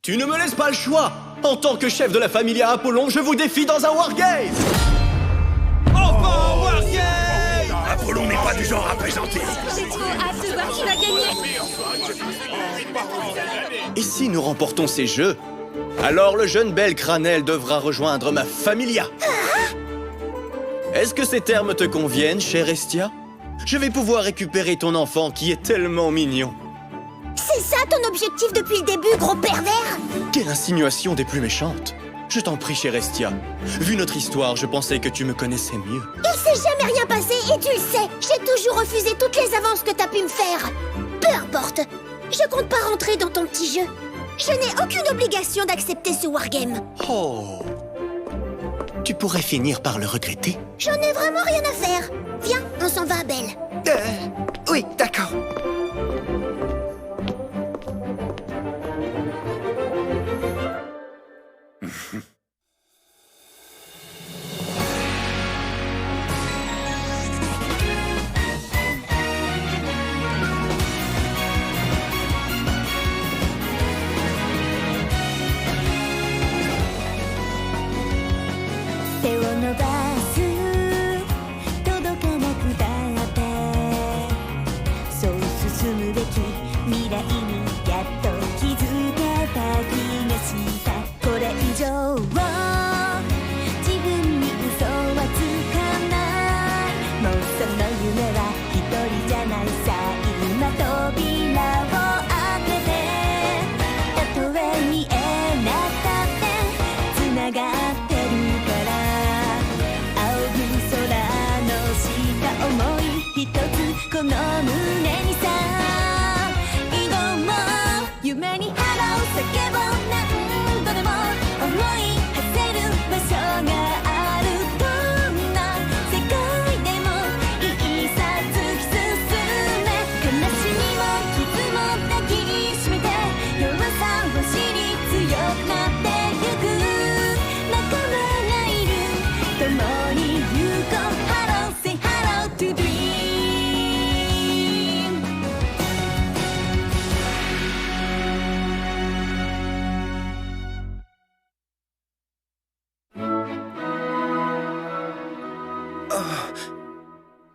Tu ne me laisses pas le choix. En tant que chef de la Familia Apollon, je vous défie dans un wargame. Enfin, Wargame! Apollon n'est pas du genre à présenter. J'ai trop hâte de voir qui va gagner. Et si nous remportons ces jeux, alors le jeune Belcranel devra rejoindre ma Familia. Est-ce que ces termes te conviennent, chère Estia? Je vais pouvoir récupérer ton enfant qui est tellement mignon. C'est ça ton objectif depuis le début, gros pervers? Quelle insinuation des plus méchantes. Je t'en prie, chère Estia. Vu notre histoire, je pensais que tu me connaissais mieux. Il s'est jamais rien passé et tu le sais. J'ai toujours refusé toutes les avances que t'as pu me faire. Peu importe. Je compte pas rentrer dans ton petit jeu. Je n'ai aucune obligation d'accepter ce wargame. Oh. Tu pourrais finir par le regretter. J'en ai vraiment rien à faire. Viens, on s'en va à Belle. Oui, d'accord.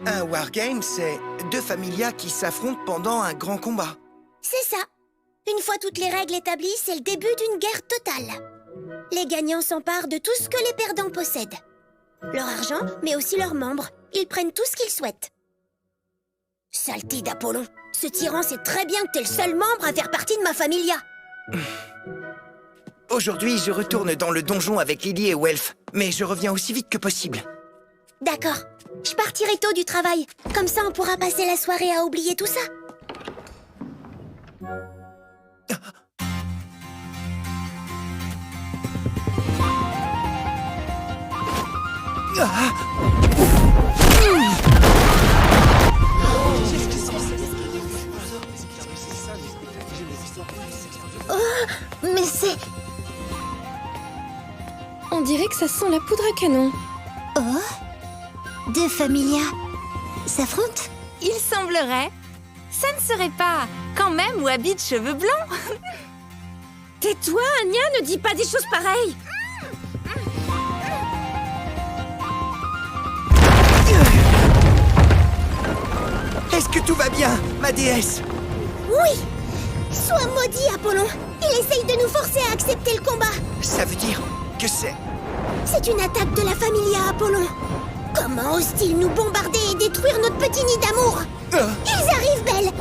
Un wargame, c'est deux familias qui s'affrontent pendant un grand combat. C'est ça. Une fois toutes les règles établies, c'est le début d'une guerre totale. Les gagnants s'emparent de tout ce que les perdants possèdent. Leur argent, mais aussi leurs membres. Ils prennent tout ce qu'ils souhaitent. Saleté d'Apollon. Ce tyran sait très bien que t'es le seul membre à faire partie de ma familia. Aujourd'hui, je retourne dans le donjon avec Lily et Welf, mais je reviens aussi vite que possible. D'accord. Je partirai tôt du travail. Comme ça, on pourra passer la soirée à oublier tout ça. Oh, mais c'est... On dirait que ça sent la poudre à canon. Oh, deux familias s'affrontent? Il semblerait. Ça ne serait pas quand même Wabi de cheveux blancs. Tais-toi, Anya, ne dis pas des choses pareilles. Est-ce que tout va bien, ma déesse? Oui! Sois maudit, Apollon! Il essaye de nous forcer à accepter le combat! Ça veut dire que c'est... C'est une attaque de la Familia Apollon! Comment osent-ils nous bombarder et détruire notre petit nid d'amour? Ils arrivent, Belle!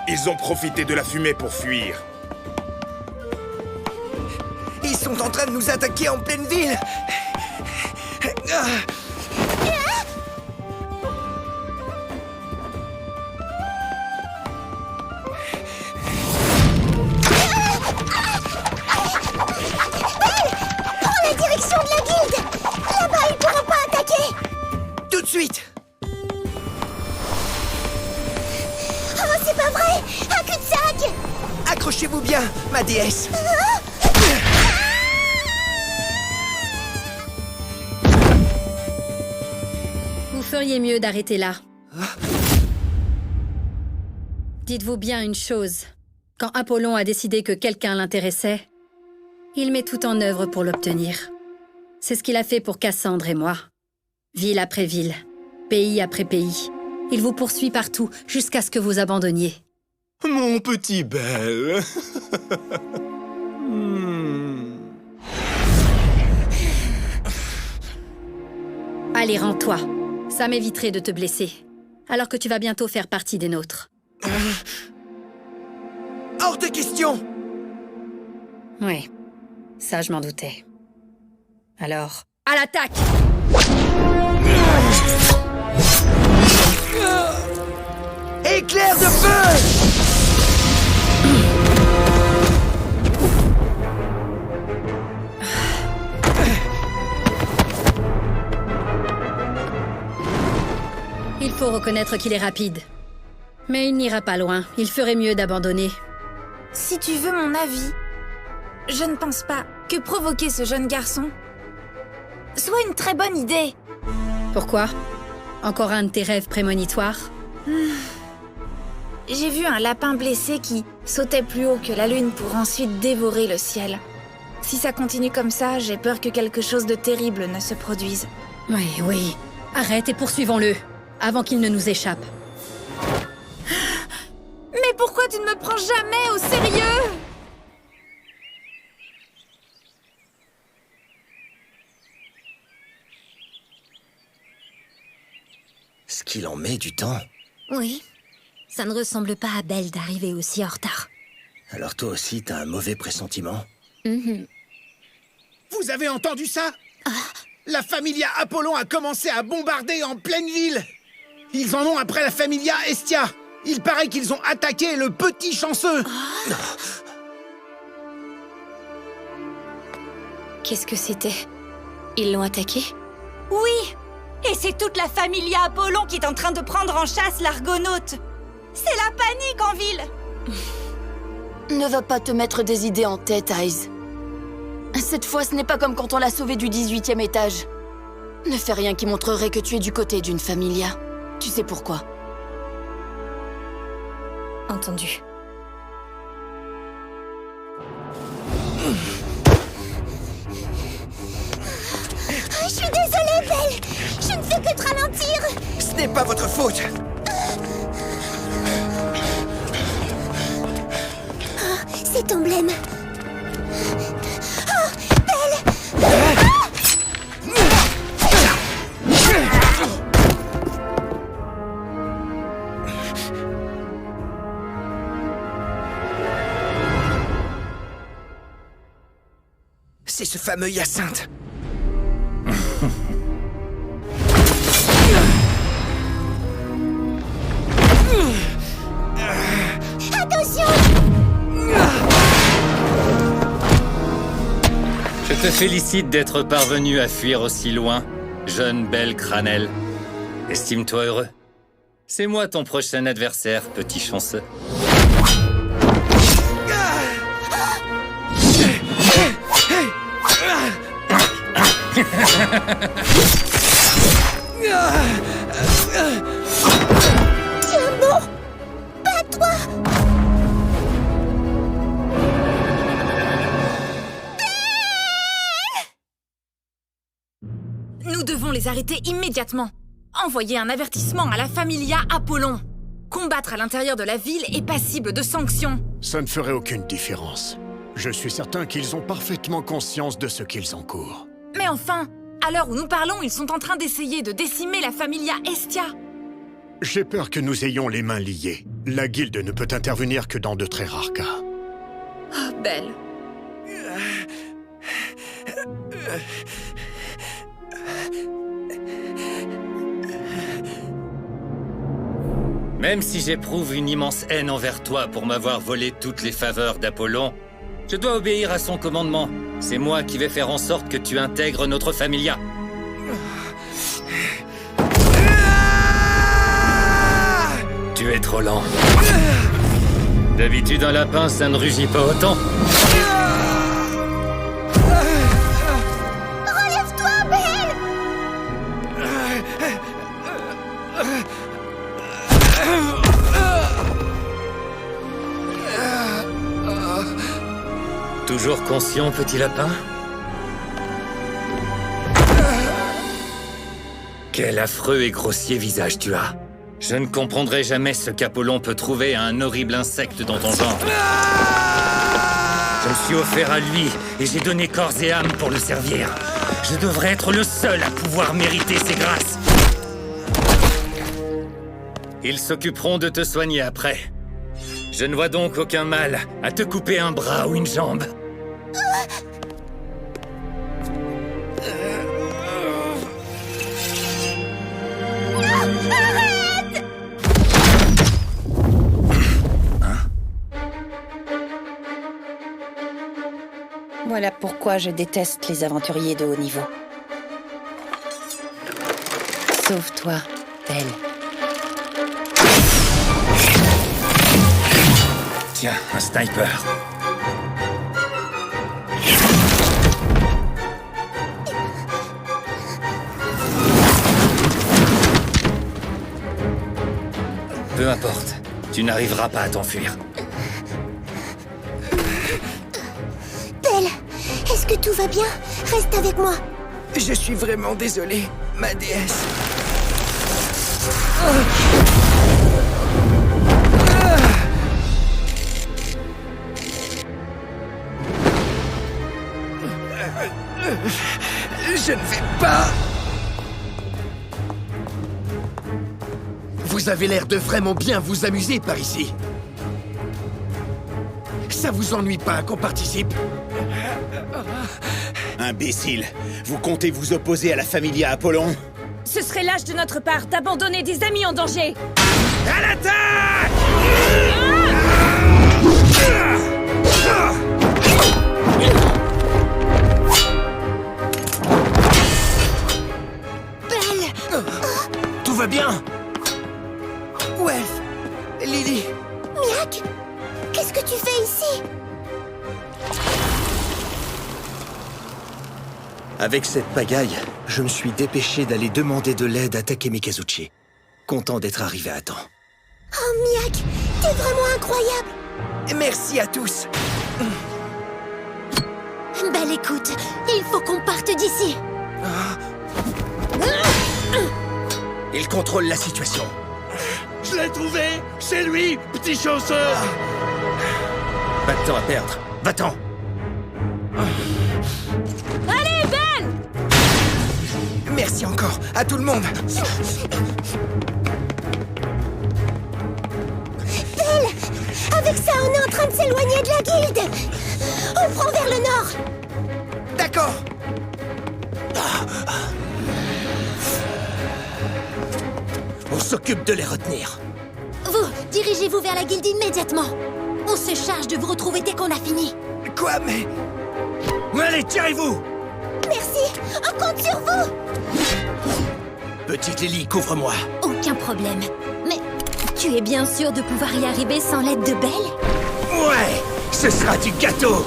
Ils ont profité de la fumée pour fuir. Ils sont en train de nous attaquer en pleine ville. Prends la direction de la guilde! Là-bas, ils pourront pas attaquer! Tout de suite. Oh, c'est pas vrai! Un cul-de-sac! Accrochez-vous bien, ma déesse. feriez mieux d'arrêter là. Dites-vous bien une chose. Quand Apollon a décidé que quelqu'un l'intéressait, il met tout en œuvre pour l'obtenir. C'est ce qu'il a fait pour Cassandre et moi. Ville après ville, pays après pays. Il vous poursuit partout, jusqu'à ce que vous abandonniez. Mon petit Belle. Allez, rends-toi. Ça m'éviterait de te blesser. Alors que tu vas bientôt faire partie des nôtres. Hors de question! Oui, ça je m'en doutais. Alors, à l'attaque! Éclair de feu! Il faut reconnaître qu'il est rapide. Mais il n'ira pas loin. Il ferait mieux d'abandonner. Si tu veux mon avis, je ne pense pas que provoquer ce jeune garçon soit une très bonne idée. Pourquoi? Encore un de tes rêves prémonitoires? J'ai vu un lapin blessé qui sautait plus haut que la lune pour ensuite dévorer le ciel. Si ça continue comme ça, j'ai peur que quelque chose de terrible ne se produise. Oui, oui. Arrête et poursuivons-le, avant qu'il ne nous échappe. Mais pourquoi tu ne me prends jamais au sérieux? Ce qu'il en met du temps. Oui, ça ne ressemble pas à Belle d'arriver aussi en retard. Alors toi aussi, t'as un mauvais pressentiment? Vous avez entendu ça? La Familia Apollon a commencé à bombarder en pleine ville. Ils en ont après la Familia Hestia. Il paraît qu'ils ont attaqué le petit chanceux. Qu'est-ce que c'était? Ils l'ont attaqué? Oui! Et c'est toute la Familia Apollon qui est en train de prendre en chasse l'Argonaute. C'est la panique en ville. Ne va pas te mettre des idées en tête, Eyes. Cette fois, ce n'est pas comme quand on l'a sauvé du 18e étage. Ne fais rien qui montrerait que tu es du côté d'une Familia. Tu sais pourquoi. Entendu. Je suis désolée, Belle. Je ne fais que te ralentir. Ce n'est pas votre faute! Cet emblème. C'est ce fameux Hyacinthe. Attention! Je te félicite d'être parvenu à fuir aussi loin, jeune Belle Cranel. Estime-toi heureux. C'est moi ton prochain adversaire, petit chanceux. Tiens bon! Bats-toi! Nous devons les arrêter immédiatement. Envoyer un avertissement à la Familia Apollon. Combattre à l'intérieur de la ville est passible de sanctions. Ça ne ferait aucune différence. Je suis certain qu'ils ont parfaitement conscience de ce qu'ils encourent. Mais enfin, à l'heure où nous parlons, ils sont en train d'essayer de décimer la Familia Hestia. J'ai peur que nous ayons les mains liées. La guilde ne peut intervenir que dans de très rares cas. Oh, Belle. Même si j'éprouve une immense haine envers toi pour m'avoir volé toutes les faveurs d'Apollon, je dois obéir à son commandement. C'est moi qui vais faire en sorte que tu intègres notre Familia. Tu es trop lent. D'habitude, un lapin, ça ne rugit pas autant. Relève-toi, Belle! Toujours conscient, petit lapin? Quel affreux et grossier visage tu as. Je ne comprendrai jamais ce qu'Apollon peut trouver à un horrible insecte dans ton genre. Je me suis offert à lui et j'ai donné corps et âme pour le servir. Je devrais être le seul à pouvoir mériter ses grâces. Ils s'occuperont de te soigner après. Je ne vois donc aucun mal à te couper un bras ou une jambe. Voilà pourquoi je déteste les aventuriers de haut niveau. Sauve-toi, Belle. Tiens, un sniper. Peu importe, tu n'arriveras pas à t'enfuir. Belle, est-ce que tout va bien? Reste avec moi. Je suis vraiment désolé, ma déesse. Je ne vais pas... Vous avez l'air de vraiment bien vous amuser par ici. Ça vous ennuie pas qu'on participe? Imbécile, vous comptez vous opposer à la Familia Apollon? Ce serait lâche de notre part d'abandonner des amis en danger. À l'attaque! Belle! Tout va bien? Welf, Lily, Miak, qu'est-ce que tu fais ici? Avec cette pagaille, je me suis dépêché d'aller demander de l'aide à Takemi Kazuchi. Content d'être arrivé à temps. Oh, Miak, t'es vraiment incroyable! merci à tous. Belle, écoute, il faut qu'on parte d'ici. Il contrôle la situation. Je l'ai trouvé! C'est lui, petit chanceux! Pas de temps à perdre. Va-t'en! Allez, Belle! Merci encore à tout le monde. Belle! Avec ça, on est en train de s'éloigner de la guilde! On prend vers le nord! D'accord. On s'occupe de les retenir. Vous, dirigez-vous vers la guilde immédiatement! On se charge de vous retrouver dès qu'on a fini! Quoi, mais... Allez, tirez-vous! Merci! On compte sur vous! Petite Lily, couvre-moi. Aucun problème. Mais tu es bien sûr de pouvoir y arriver sans l'aide de Belle? Ouais! Ce sera du gâteau!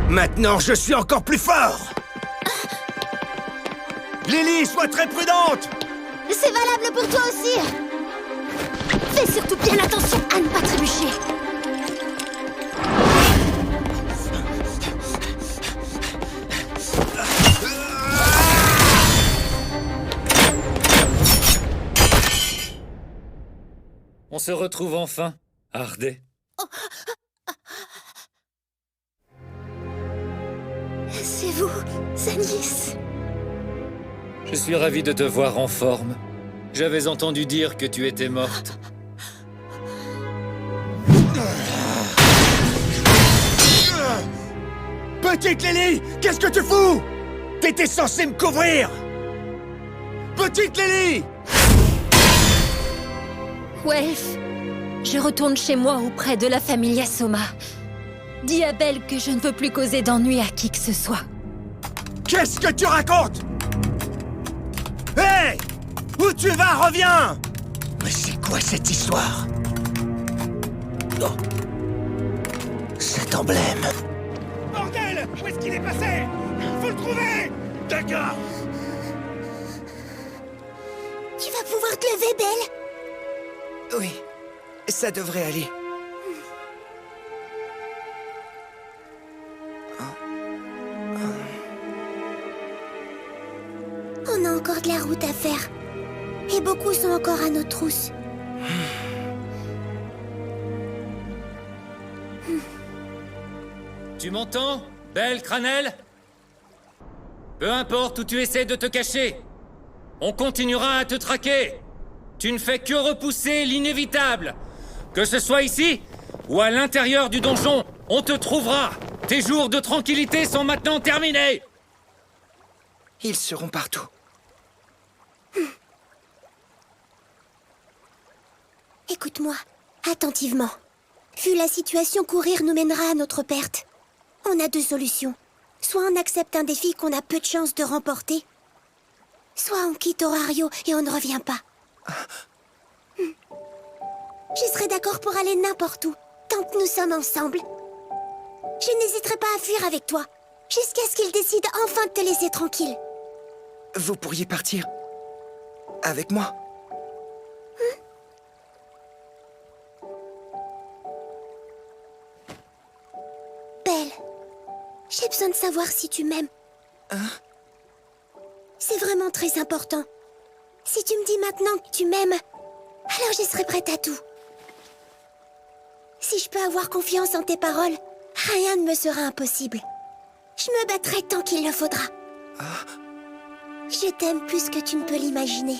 Maintenant, je suis encore plus fort! Lily, sois très prudente! C'est valable pour toi aussi! Fais surtout bien attention à ne pas trébucher! On se retrouve enfin, Ardé. C'est vous, Zanis. Je suis ravi de te voir en forme. J'avais entendu dire que tu étais morte. Petite Lily, qu'est-ce que tu fous? T'étais censé me couvrir! Petite Lily! Welf, je retourne chez moi auprès de la Familia Soma. Dis à Belle que je ne veux plus causer d'ennui à qui que ce soit. Qu'est-ce que tu racontes? Hé! Où tu vas? Reviens! Mais c'est quoi cette histoire? Oh. Cet emblème. Bordel! Où est-ce qu'il est passé? Faut le trouver! D'accord! Tu vas pouvoir te lever, Belle? Oui, ça devrait aller. encore de la route à faire. Et beaucoup sont encore à nos trousses. Tu m'entends, Belle Cranel? Peu importe où tu essaies de te cacher, on continuera à te traquer. Tu ne fais que repousser l'inévitable. Que ce soit ici ou à l'intérieur du donjon, on te trouvera. Tes jours de tranquillité sont maintenant terminés. Ils seront partout. Écoute-moi, attentivement. Vu la situation, courir nous mènera à notre perte. On a deux solutions. Soit on accepte un défi qu'on a peu de chances de remporter, soit on quitte Orario et on ne revient pas. Je serais d'accord pour aller n'importe où, tant que nous sommes ensemble. Je n'hésiterai pas à fuir avec toi, jusqu'à ce qu'il décide enfin de te laisser tranquille. Vous pourriez partir avec moi? Belle, j'ai besoin de savoir si tu m'aimes. Hein? C'est vraiment très important. Si tu me dis maintenant que tu m'aimes, alors je serai prête à tout. Si je peux avoir confiance en tes paroles, rien ne me sera impossible. Je me battrai tant qu'il le faudra. Je t'aime plus que tu ne peux l'imaginer.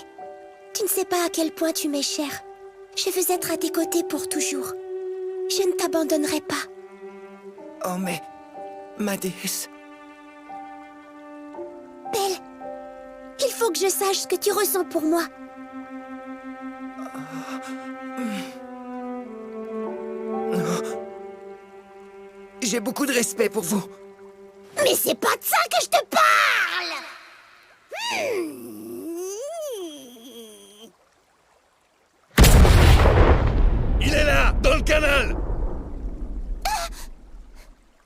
Tu ne sais pas à quel point tu m'es chère. Je veux être à tes côtés pour toujours. Je ne t'abandonnerai pas. Oh mais... ma déesse... Belle, il faut que je sache ce que tu ressens pour moi. J'ai beaucoup de respect pour vous. Mais c'est pas de ça que je te parle! Il est là, dans le canal!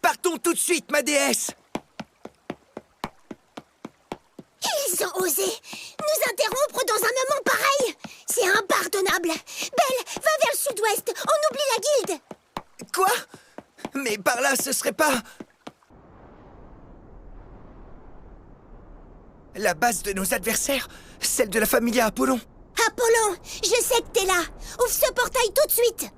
Partons tout de suite, ma déesse! Ils ont osé nous interrompre dans un moment pareil! C'est impardonnable! Belle, va vers le sud-ouest, on oublie la guilde! Quoi? Mais par là, ce serait pas... la base de nos adversaires? Celle de la Familia Apollon? Apollon, je sais que t'es là! Ouvre ce portail tout de suite!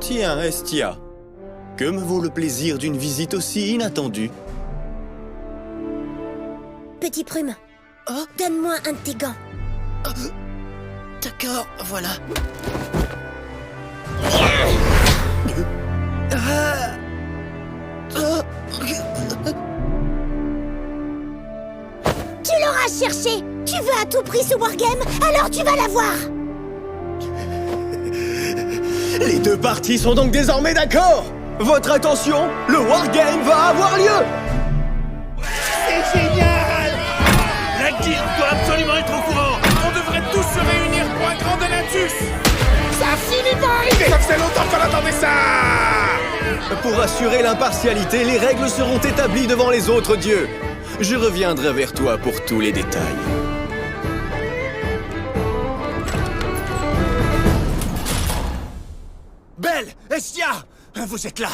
Tiens, Estia. Que me vaut le plaisir d'une visite aussi inattendue? Petit Prume, donne-moi un de tes gants. D'accord, voilà. Tu l'auras cherché! Tu veux à tout prix ce wargame, alors tu vas l'avoir! Les deux parties sont donc désormais d'accord. Votre attention, le wargame va avoir lieu. C'est génial! La guilde doit absolument être au courant! On devrait tous se réunir pour un grand Donatus! Ça finit par arriver! Ça faisait longtemps qu'on attendait ça! Pour assurer l'impartialité, les règles seront établies devant les autres dieux. Je reviendrai vers toi pour tous les détails. Belle! Estia! Vous êtes là!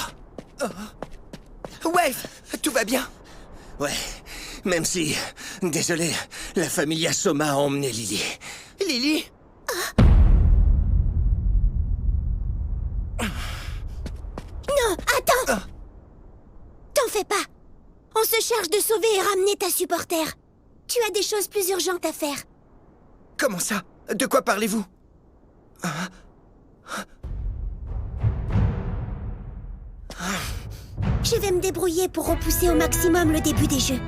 Ouais, tout va bien? Ouais, même si... désolé, la Familia Soma a emmené Lily. Lily? Non, attends! T'en fais pas! On se charge de sauver et ramener ta supporter. Tu as des choses plus urgentes à faire. Comment ça? De quoi parlez-vous? Je vais me débrouiller pour repousser au maximum le début des jeux.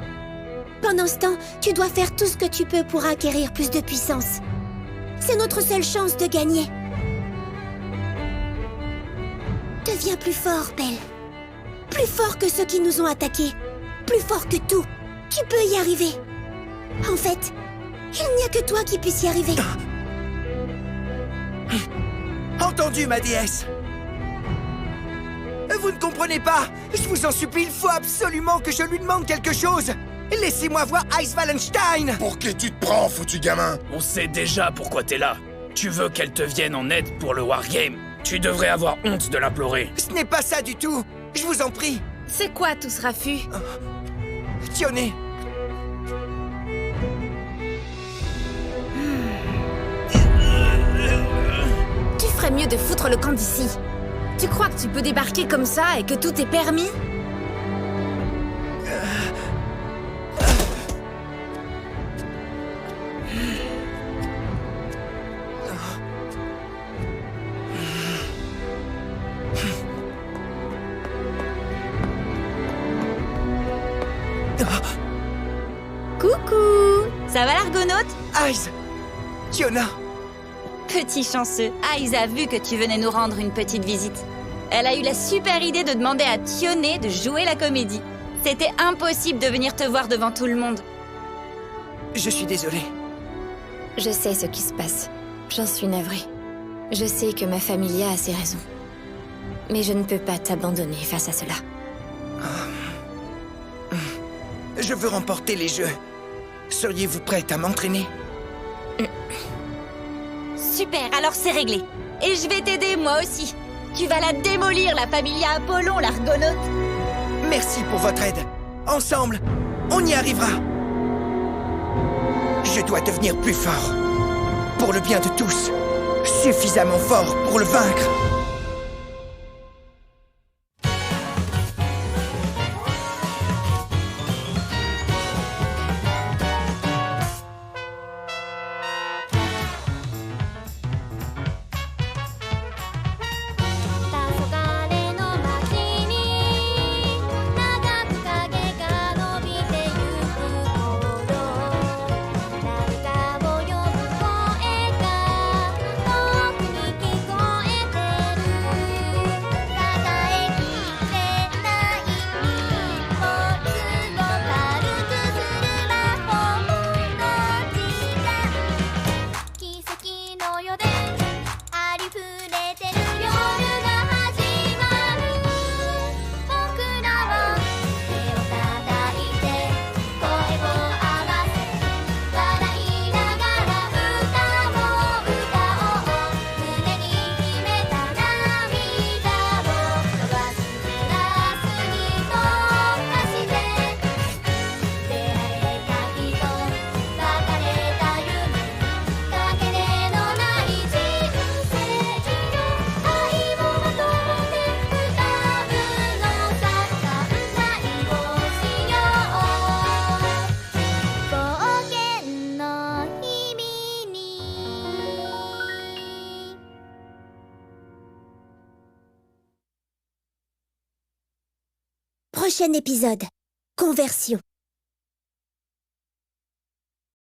Pendant ce temps, tu dois faire tout ce que tu peux pour acquérir plus de puissance. C'est notre seule chance de gagner. Deviens plus fort, Belle. Plus fort que ceux qui nous ont attaqués. Plus fort que tout. Tu peux y arriver. En fait, il n'y a que toi qui puisse y arriver. Entendu, ma déesse! Vous ne comprenez pas. Je vous en supplie, il faut absolument que je lui demande quelque chose. Laissez-moi voir Ice Wallenstein. Pour qui tu te prends, foutu gamin? On sait déjà pourquoi t'es là. Tu veux qu'elle te vienne en aide pour le Wargame. Tu devrais avoir honte de l'implorer. Ce n'est pas ça du tout. Je vous en prie. C'est quoi tout ce raffut? Tionné. Tu ferais mieux de foutre le camp d'ici. Tu crois que tu peux débarquer comme ça et que tout est permis? Coucou! Ça va l'Argonaute? Ice. Tiona. Petit chanceux, Aiz a vu que tu venais nous rendre une petite visite. Elle a eu la super idée de demander à Tionné de jouer la comédie. C'était impossible de venir te voir devant tout le monde. Je suis désolé. Je sais ce qui se passe. J'en suis navrée. Je sais que ma familia a ses raisons. Mais je ne peux pas t'abandonner face à cela. Je veux remporter les jeux. Seriez-vous prête à m'entraîner? Super, alors c'est réglé. Et je vais t'aider moi aussi. Tu vas la démolir, la Familia Apollon, l'Argonaute. Merci pour votre aide. Ensemble, on y arrivera. Je dois devenir plus fort. Pour le bien de tous. Suffisamment fort pour le vaincre. Prochain épisode. Conversion.